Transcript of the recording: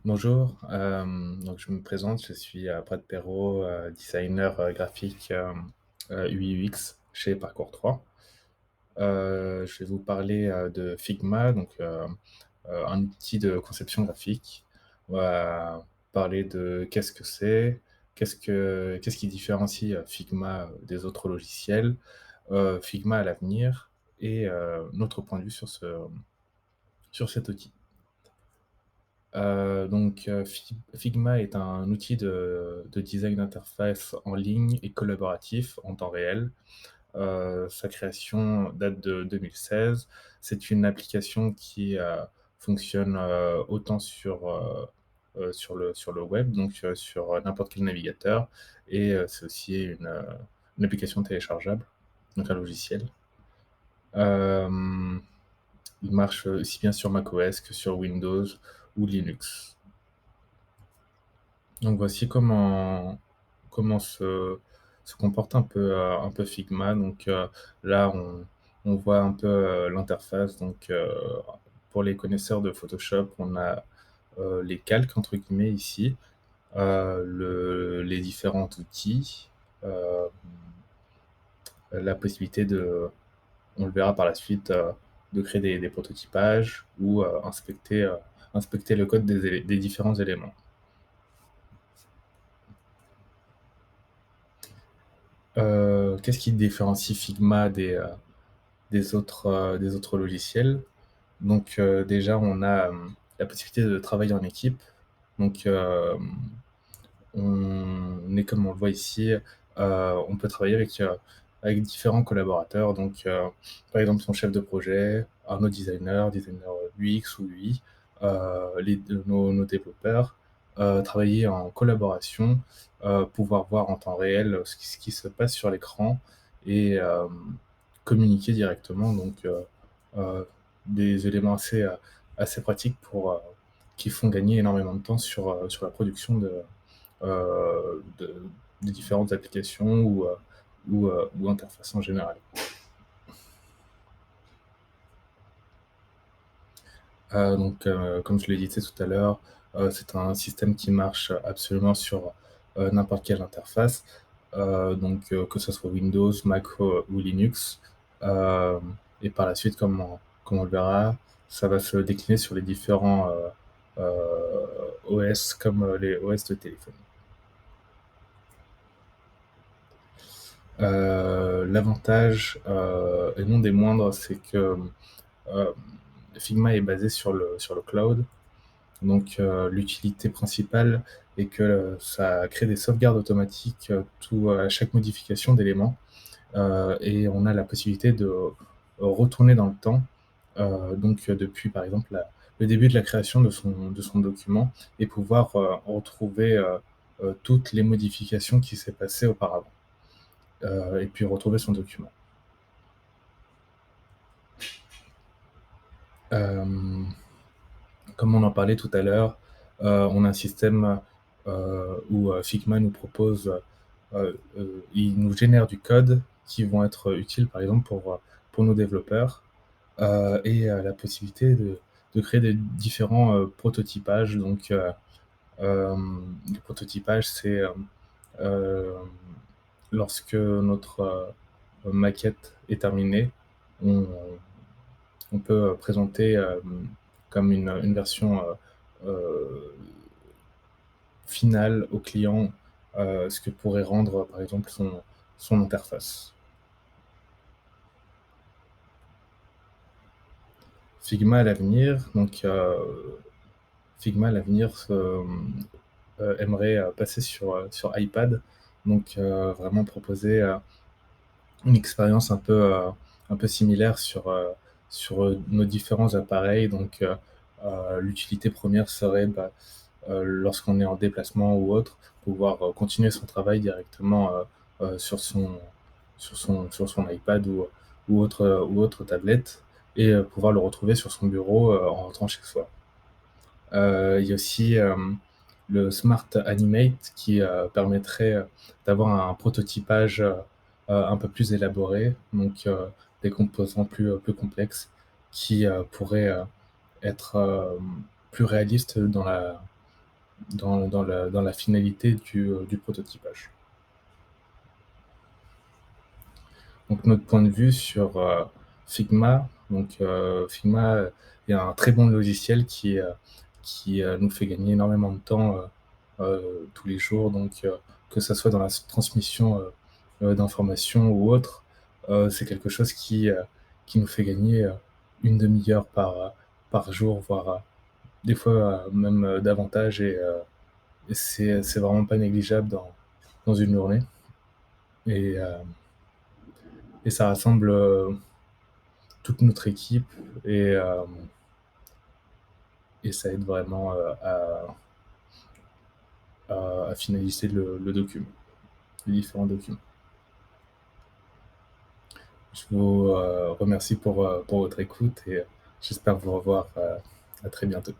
Bonjour, donc je me présente, je suis, Brad Perrault, designer, graphique, UI UX chez Parcours 3. Je vais vous parler, de Figma, donc un outil de conception graphique. On va parler de qu'est-ce que c'est, qu'est-ce qui différencie, Figma, des autres logiciels, Figma à l'avenir et notre point de vue sur cet outil. Figma est un outil de design d'interface en ligne et collaboratif en temps réel. Sa création date de 2016. C'est une application qui, fonctionne, autant sur le web, donc sur n'importe quel navigateur et c'est aussi une application téléchargeable, donc un logiciel. Hem, il marche aussi bien sur macOS que sur Windows ou Linux. Donc voici comment se comporte un peu Figma. Là, on voit un peu, l'interface. Pour les connaisseurs de Photoshop, on a, les «calques» entre guillemets ici, les différents outils, hem, la possibilité on le verra par la suite, de créer des prototypages ou, inspecter le code des différents éléments. Qu'est-ce qui différencie Figma des autres logiciels? Déjà, on a, la possibilité de travailler en équipe. Donc, on est comme on le voit ici, on peut travailler avec différents collaborateurs. Par exemple, son chef de projet, un autre designer UX ou UI, nos développeurs, travailler en collaboration, pouvoir voir en temps réel ce qui se passe sur l'écran et communiquer directement. Heu, des éléments assez pratiques qui font gagner énormément de temps sur la production de différentes applications ou interfaces en général. Comme je le disais tout à l'heure, c'est un système qui marche absolument sur, n'importe quelle interface, que ce soit Windows, Mac, ou Linux. Et par la suite, comme on le verra, ça va se décliner sur les différents, OS comme, les OS de téléphone. L'avantage, et non des moindres, c'est que, hem, Figma est basé sur le cloud. L'utilité principale est que ça crée des sauvegardes automatiques, à chaque modification d'éléments, et on a la possibilité de retourner dans le temps, depuis par exemple le début de la création de son document et pouvoir, retrouver, toutes les modifications qui s'est passées auparavant, et puis retrouver son document. Hem Comme on en parlait tout à l'heure, on a un système, où, Figma nous propose, il nous génère du code qui vont être utiles, par exemple, pour nos développeurs, et la possibilité de créer des différents, prototypages. Le prototypage, c'est, hem, lorsque notre, maquette est terminée, on on peut, présenter, comme une version, heu, finale au client, ce que pourrait rendre, par exemple, son interface. Figma à l'avenir, Figma à l'avenir aimerait, passer sur iPad, vraiment proposer, une expérience un peu similaire sur nos différents appareils. L'utilité première serait, lorsqu'on est en déplacement ou autre, pouvoir, continuer son travail directement, sur son iPad ou autre tablette et pouvoir le retrouver sur son bureau, en rentrant chez soi. Il y a aussi, le Smart Animate qui, permettrait, d'avoir un prototypage, un peu plus élaboré, des composants plus complexes qui, pourraient, être, plus réalistes dans la finalité du prototypage. Donc notre point de vue sur, Figma, Figma, est un très bon logiciel qui nous fait gagner énormément de temps, tous les jours, que ça soit dans la transmission, d'informations ou autre, c'est quelque chose qui nous fait gagner, 1/2 heure par jour, voire, des fois, même, davantage, et c'est vraiment pas négligeable dans une journée, et heu et ça rassemble, toute notre équipe, et hem et ça aide vraiment, à finaliser le document, les différents documents. Je vous, remercie pour votre écoute, et j'espère vous revoir, à très bientôt.